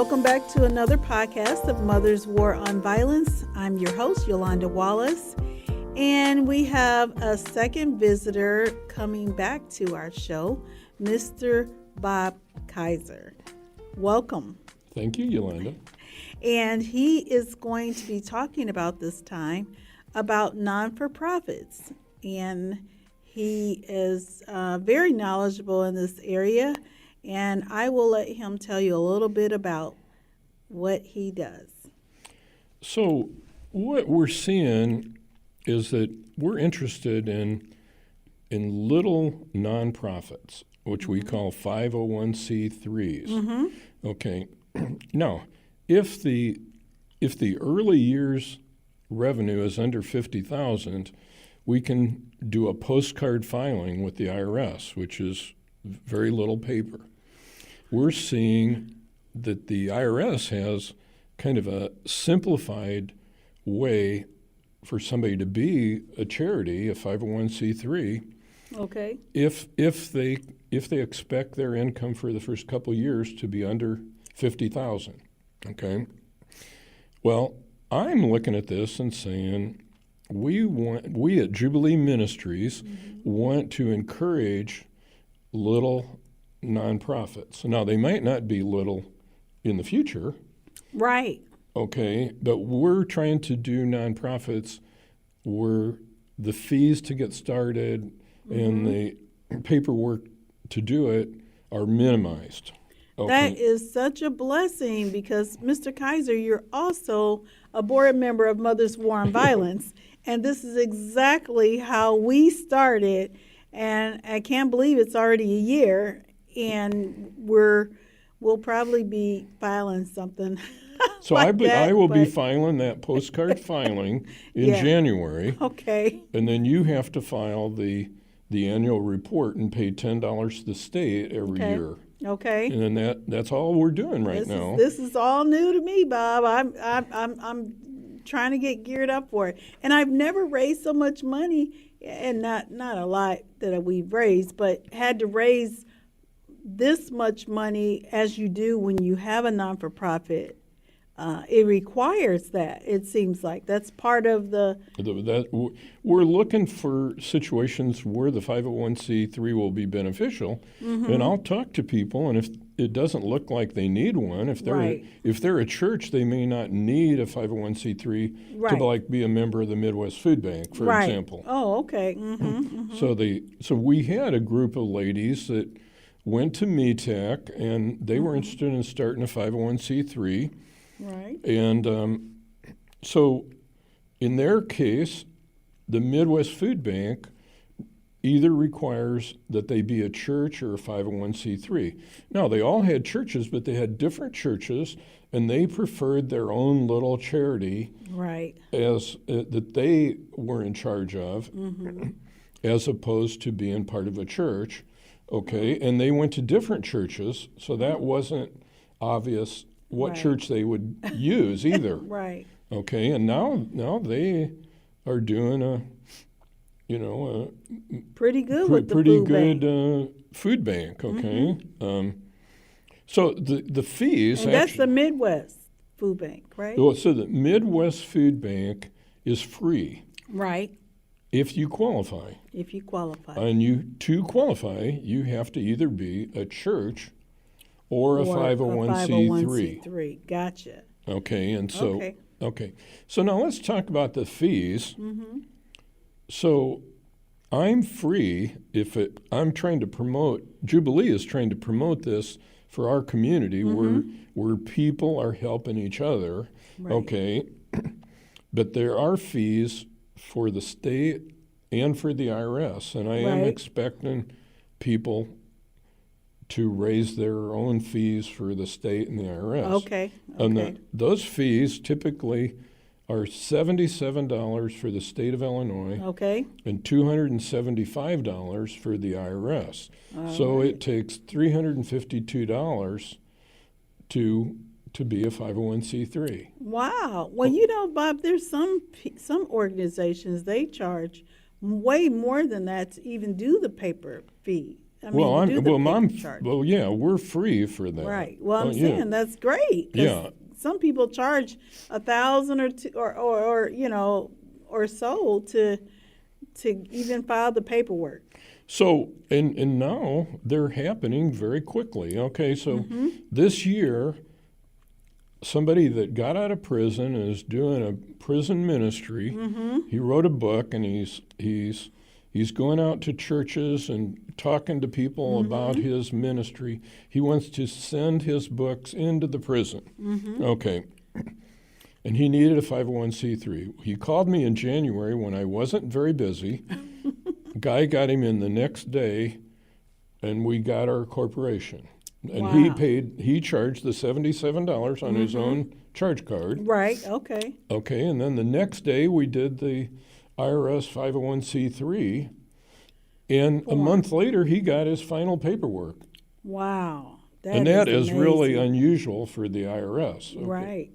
Welcome back to another podcast of Mother's War on Violence. I'm your host, Yolanda Wallace, and we have a second visitor coming back to our show, Mr. Bob Kaiser. Welcome. Thank you, Yolanda. And he is going to be talking about this time about non-for-profits. And he is very knowledgeable in this area. And I will let him tell you a little bit about what he does. So what we're seeing is that we're interested in little nonprofits, which we call 501c3s. Mm-hmm. Okay. Now, if the early years revenue is under $50,000, we can do a postcard filing with the IRS, which is very little paper. We're seeing that the IRS has kind of a simplified way for somebody to be a charity, a 501c3, Okay. if they expect their income for the first couple of years to be under $50,000. Okay. Well, I'm looking at this and saying we at Jubilee Ministries want to encourage little nonprofits. Now, they might not be little in the future. Right. Okay, but we're trying to do nonprofits where the fees to get started and the paperwork to do it are minimized. Okay. That is such a blessing because, Mr. Kaiser, you're also a board member of Mother's War on Violence. And this is exactly how we started. And I can't believe it's already a year. And we'll probably be filing something. So like I will be filing that postcard filing in January. Okay. And then you have to file the annual report and pay $10 to the state every year. Okay. And then that's all we're doing now. This is all new to me, Bob. I'm trying to get geared up for it. And I've never raised so much money, and not a lot that we've raised, but had to raise this much money as you do when you have a non-for-profit. It requires that, it seems like. That's part of we're looking for situations where the 501c3 will be beneficial, and I'll talk to people, and if it doesn't look like they need one, if they're a church, they may not need a 501c3 to like be a member of the Midwest Food Bank, for example. Oh, okay. So we had a group of ladies that went to METEC, and they were interested in starting a 501c3. Right. And so in their case, the Midwest Food Bank either requires that they be a church or a 501c3. Now, they all had churches, but they had different churches, and they preferred their own little charity as that they were in charge of, as opposed to being part of a church. Okay, and they went to different churches, so that wasn't obvious what church they would use either. Okay, and now they are doing a pretty good with the pretty good food bank. Okay, so the fees. And that's the Midwest Food Bank, right? Well, so the Midwest Food Bank is free. Right. If you qualify. If you qualify. And to qualify, you have to either be a church or a 501c3. 501c3. Gotcha. Okay, and so so now let's talk about the fees. So I'm free I'm trying to promote, Jubilee is trying to promote this for our community where people are helping each other. Okay, but there are fees for the state and for the IRS, and I am expecting people to raise their own fees for the state and the IRS. Okay. And those fees typically are $77 for the state of Illinois and $275 for the IRS. So it takes $352 to be a 501c3. Wow. Well, Bob, there's some organizations, they charge way more than that to even do the paper fee. I mean, to do the paper charge. well, yeah, we're free for that. Right. Well, I'm Yeah. saying that's great. 'Cause Yeah. some people charge $1,000 or two, or or so to even file the paperwork. So, and now they're happening very quickly. Okay, so this year, somebody that got out of prison and is doing a prison ministry. He wrote a book, and he's going out to churches and talking to people about his ministry. He wants to send his books into the prison. Okay. And he needed a 501c3. He called me in January when I wasn't very busy. Guy got him in the next day, and we got our corporation. And Wow. he charged the $77 on his own charge card. Right. Okay. Okay, and then the next day we did the IRS 501c3, and a month later he got his final paperwork. Wow. And that is really amazing. unusual for the IRS. Okay. Right.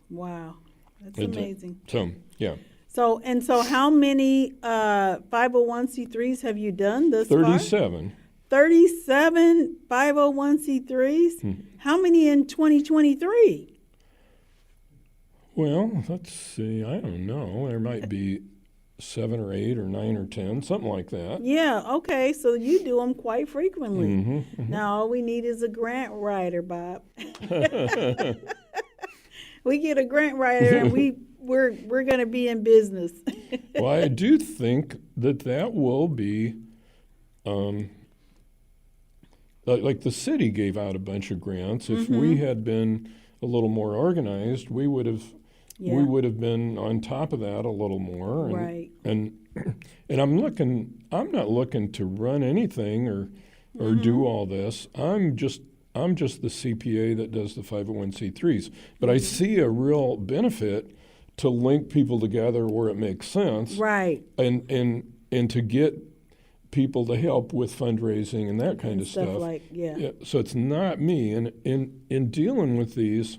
Wow. That's It's- amazing. So, yeah, So how many 501c3s have you done thus far? 37. 37 501c3s? How many in 2023? Well, let's see. I don't know. There might be 7 or 8 or 9 or 10, something like that. Yeah, okay, so you do them quite frequently. Mm-hmm. Now all we need is a grant writer, Bob. We get a grant writer and we're going to be in business. Well, I do think that will be, like the city gave out a bunch of grants. If we had been a little more organized, we would have been on top of that a little more. And, Right. And I'm not looking to run anything or do all this. I'm just the CPA that does the 501c3s. But I see a real benefit to link people together where it makes sense. Right. And to get people to help with fundraising and that kind of stuff. Yeah. So it's not me. And in dealing with these,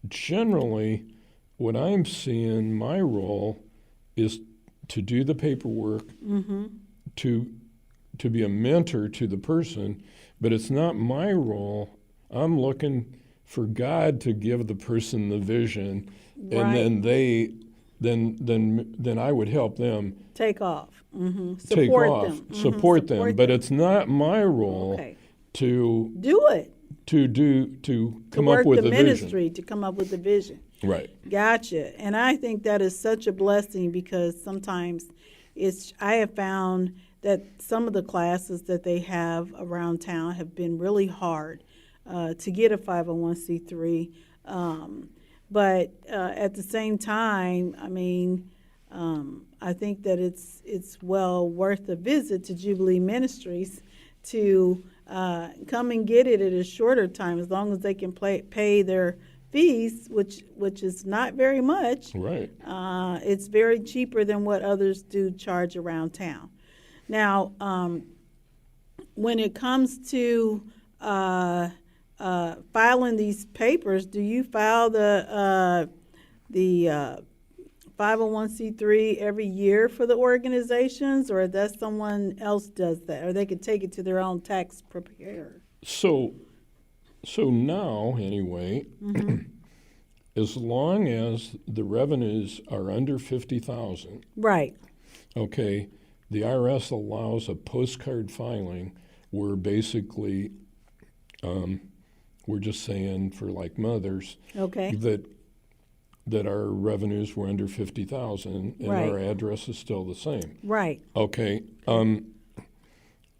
generally, what I'm seeing my role is to do the paperwork, to be a mentor to the person, but it's not my role. I'm looking for God to give the person the vision, and then I would help them Take off. take off, them. support them. But it's not my role Okay. to Do it. come Work up with the the vision. ministry to come up with the vision. Right. Gotcha. And I think that is such a blessing because sometimes I have found that some of the classes that they have around town have been really hard to get a 501c3. But at the same time, I mean, I think that it's well worth a visit to Jubilee Ministries to come and get it at a shorter time, as long as they can pay their fees, which is not very much. Right. It's very cheaper than what others do charge around town. Now, when it comes to filing these papers, do you file the 501c3 every year for the organizations, or does someone else does that, or they could take it to their own tax preparer? So now, anyway, as long as the revenues are under 50,000, Right. okay, the IRS allows a postcard filing where basically we're just saying for like mothers Okay. that our revenues were under 50,000 and Right. our address is still the same. Right. Okay.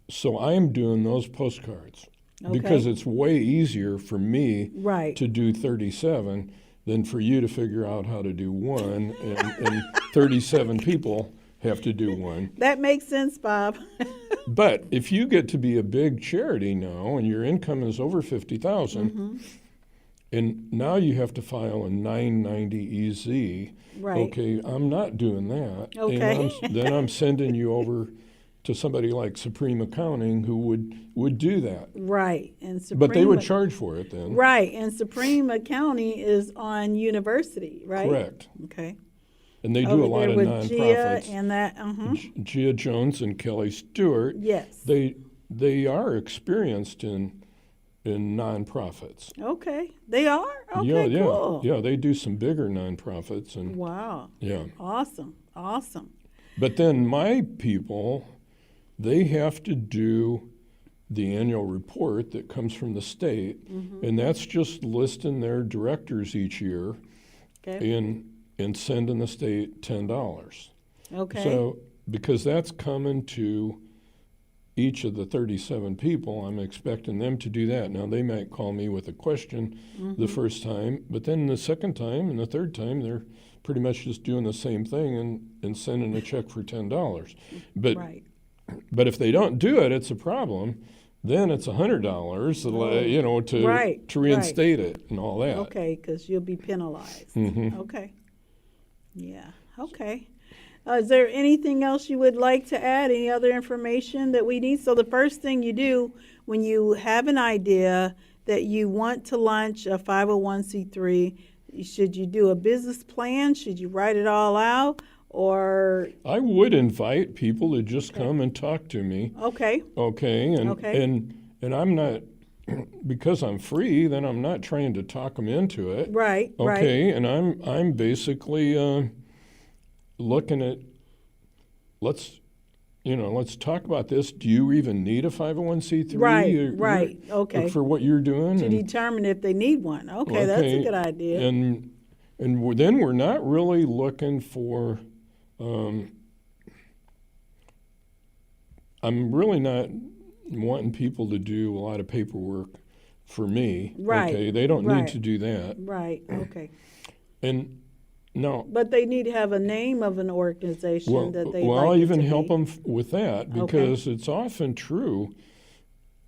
So I am doing those postcards because Okay. it's way easier for me Right. to do 37 than for you to figure out how to do one, and 37 people have to do one. That makes sense, Bob. But if you get to be a big charity now and your income is over 50,000, and now you have to file a 990 EZ, Right. okay, I'm not doing that. Okay. And then I'm sending you over to somebody like Supreme Accounting who would do that. Right. And Supreme, But they would charge for it then. Right. And Supreme Accounting is on University, right? Correct. Okay. And they do Over a lot there of with Gia nonprofits. and that. Gia Jones and Kelly Stewart. Yes. They they are experienced in nonprofits. Okay. They are? Yeah, Okay, yeah, cool. yeah. They do some bigger nonprofits, and Wow. yeah. Awesome. Awesome. But then my people, they have to do the annual report that comes from the state, and that's just listing their directors each year Okay. and sending the state $10. Okay. So because that's coming to each of the 37 people, I'm expecting them to do that. Now, they might call me with a question the first time, but then the second time and the third time, they're pretty much just doing the same thing and sending a check for $10. But Right. but if they don't do it, it's a problem. Then it's $100, you know, Right, to reinstate it and all that. Okay, because you'll be penalized. Mhm. Okay. Yeah. Okay. Is there anything else you would like to add? Any other information that we need? So the first thing you do when you have an idea that you want to launch a 501c3, should you do a business plan? Should you write it all out? Or, I would invite people to just come and talk to me. okay, Okay, Okay. and I'm not, because I'm free, then I'm not trying to talk them into it. right, right. Okay, and I'm basically looking at, let's talk about this. Do you even need a 501c3? Right, okay. For what you're doing? To And- determine if they need one. Okay, that's a good idea. And then we're not really looking for. I'm really not wanting people to do a lot of paperwork for me. Right, Okay, they don't right. need to do that. Right, okay. And no. But they need to have a name of an organization Well, that they I'll like it even to help be. them with that because it's often true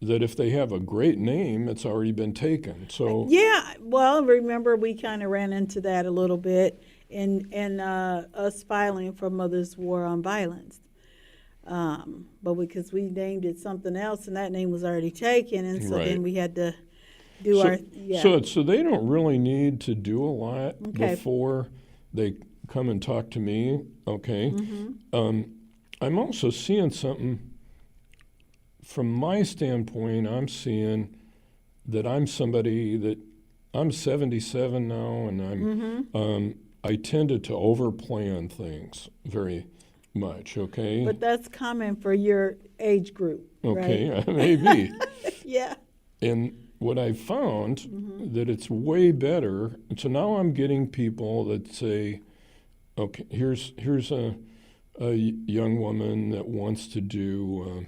that if they have a great name, it's already been taken. So Yeah, well, remember we kind of ran into that a little bit in us filing for Mothers War on Violence. But because we named it something else and that name was already taken, and so then Right. we had to do so, our, yeah. so they don't really need to do a lot Okay. before they come and talk to me. Okay. Mm-hmm. I'm also seeing something from my standpoint. I'm seeing that I'm somebody that I'm 77 now, and I tended to overplan things very much. Okay. But that's common for your age group, okay, right? maybe. Yeah. And what I found that it's way better. So now I'm getting people that say, okay, here's a young woman that wants to do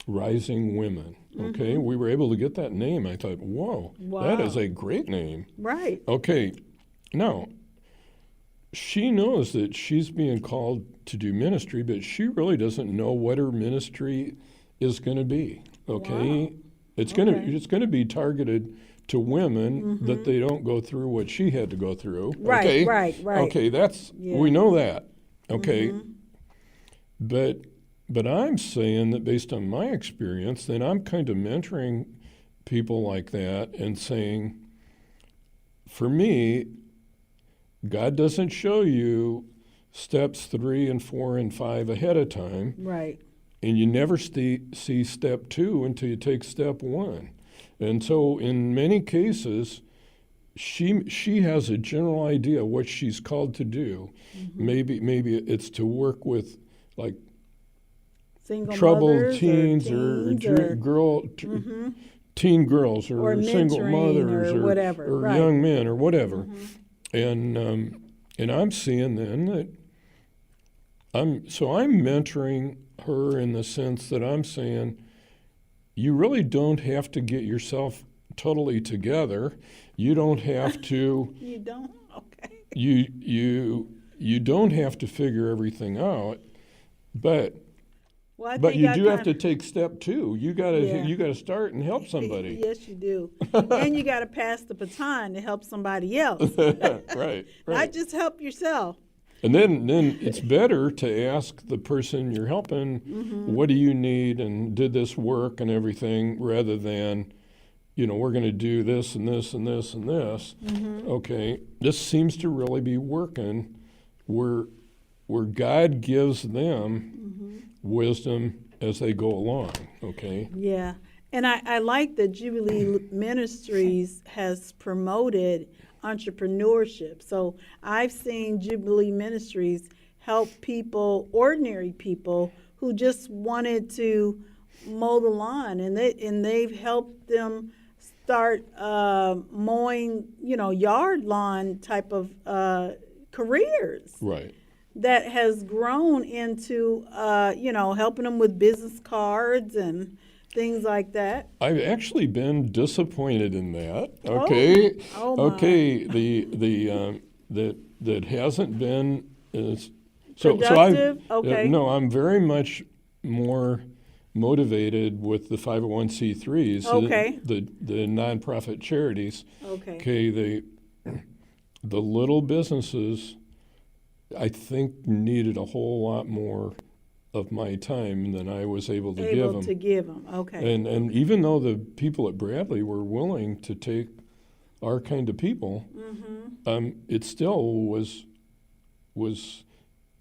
Rising Women. Okay, we were able to get that name. I thought, whoa, that is Wow. a great name. Right. Okay, now she knows that she's being called to do ministry, but she really doesn't know what her ministry is going to be. Okay, Wow. it's Okay. it's going to be targeted to women that they don't go through what she had to go through. Right, Okay? right, right. Okay, that's Yeah. we know that. Okay, but I'm saying that based on my experience, then I'm kind of mentoring people like that and saying, for me, God doesn't show you steps 3 and 4 and 5 ahead of time, Right. and you never see step 2 until you take step 1. And so in many cases, she has a general idea what she's called to do. Maybe it's to work with like Single troubled mothers teens or teen girls Or or single mentoring mothers or whatever, or right. young men or whatever. And I'm seeing then that I'm mentoring her in the sense that I'm saying you really don't have to get yourself totally together. You don't have to You don't? Okay. you don't have to figure everything out, but Well, I But think you I do have kinda- to take step 2. You Yeah. gotta start and help somebody. Yes, you do. And you got to pass the baton to help somebody else. Right. Not just help yourself. And then it's better to ask the person you're helping, what do you need and did this work and everything, rather than, we're going to do this and this and this and this. Okay, this seems to really be working where God gives them wisdom as they go along, okay? Yeah. And I like that Jubilee Ministries has promoted entrepreneurship. So I've seen Jubilee Ministries help people, ordinary people, who just wanted to mow the lawn, and they've helped them start mowing, yard lawn type of careers. Right. That has grown into, helping them with business cards and things like that. I've actually been disappointed in that. Okay. Oh my. Okay. That hasn't been as Productive? Okay. no, I'm very much more motivated with the 501c3s, Okay. the nonprofit charities. Okay. Okay, the little businesses, I think, needed a whole lot more of my time than I was able to give them. Okay. And even though the people at Bradley were willing to take our kind of people, it still was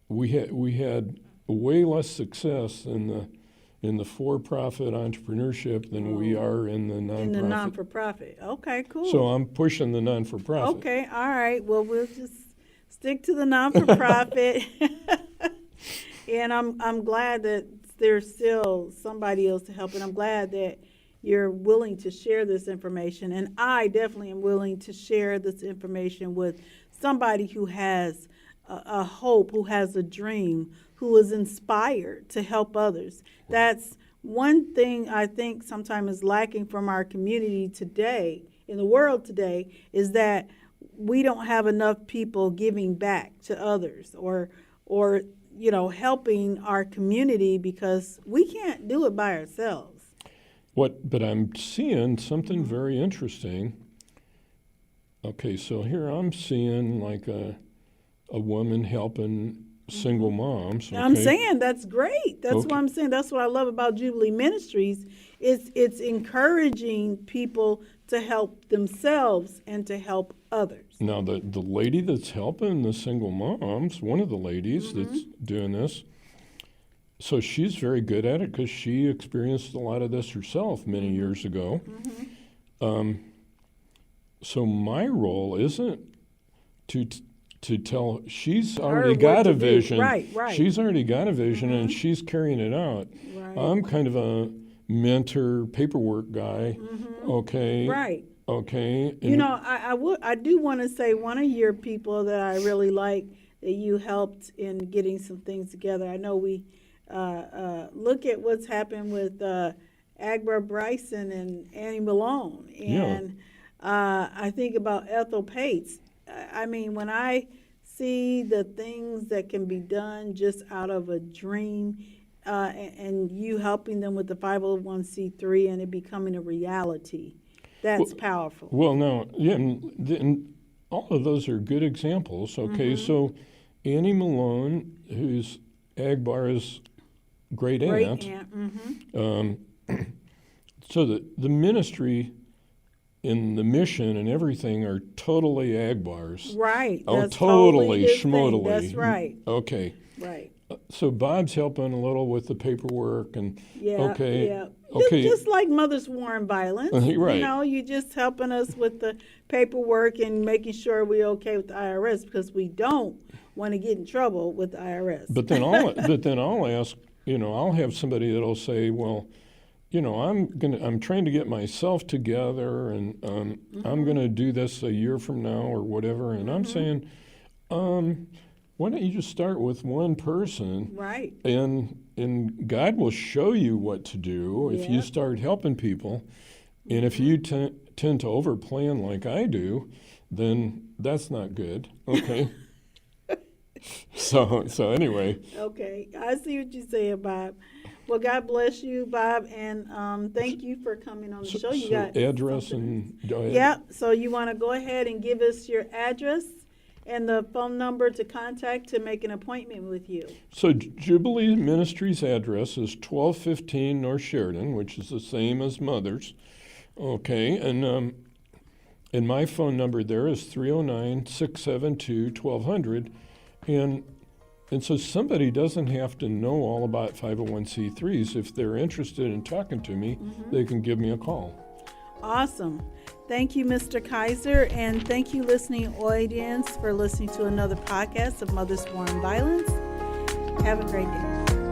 we had way less success in the for-profit entrepreneurship than we are in the nonprofit. In the non-for-profit. Okay, cool. So I'm pushing the non-for-profit. Okay, all right. Well, we'll just stick to the non-for-profit. And I'm glad that there's still somebody else to help, and I'm glad that you're willing to share this information. And I definitely am willing to share this information with somebody who has a hope, who has a dream, who is inspired to help others. That's one thing I think sometimes is lacking from our community today, in the world today, is that we don't have enough people giving back to others or helping our community, because we can't do it by ourselves. But I'm seeing something very interesting. Okay, so here I'm seeing like a woman helping single moms. Okay? I'm saying that's great. That's what I'm saying. That's what I love about Jubilee Ministries. It's encouraging people to help themselves and to help others. Now, the lady that's helping the single moms, one of the ladies that's doing this, so she's very good at it because she experienced a lot of this herself many years ago. So my role isn't to tell, she's already got a vision. Right. She's already got a vision and she's carrying it out. Right. I'm kind of a mentor, paperwork guy. Okay. Right. Okay. I do want to say one of your people that I really like that you helped in getting some things together. I know we look at what's happened with Agbar Bryson and Annie Malone, and I think about Ethel Pates. I mean, when I see the things that can be done just out of a dream, and you helping them with the 501c3 and it becoming a reality, that's powerful. Well, no, yeah, and all of those are good examples. Okay, so Annie Malone, who's Agbar's great aunt. So the ministry and the mission and everything are totally Agbar's. Right. Oh, That's totally his thing. schmotally. That's right. Okay. Right. So Bob's helping a little with the paperwork and Yeah. okay. Yeah. Okay. Just like Mothers Warn Violence. Right. You just helping us with the paperwork and making sure we're okay with the IRS, because we don't want to get in trouble with the IRS. But then I'll ask, I'll have somebody that'll say, well, I'm trying to get myself together, and I'm gonna do this a year from now or whatever. And I'm saying, why don't you just start with one person? Right. And God will show you what to do if you start helping people. And if you tend to overplan like I do, then that's not good. Okay. So anyway. Okay, I see what you're saying, Bob. Well, God bless you, Bob, and thank you for coming on the show. You got address something. and go ahead. Yeah. So you want to go ahead and give us your address and the phone number to contact to make an appointment with you. So Jubilee Ministries address is 1215 North Sheridan, which is the same as Mother's. Okay, and my phone number there is 309-672-1200. And And so somebody doesn't have to know all about 501c3s. If they're interested in talking to me, they can give me a call. Awesome. Thank you, Mr. Kaiser, and thank you, listening audience, for listening to another podcast of Mothers War and Violence. Have a great day.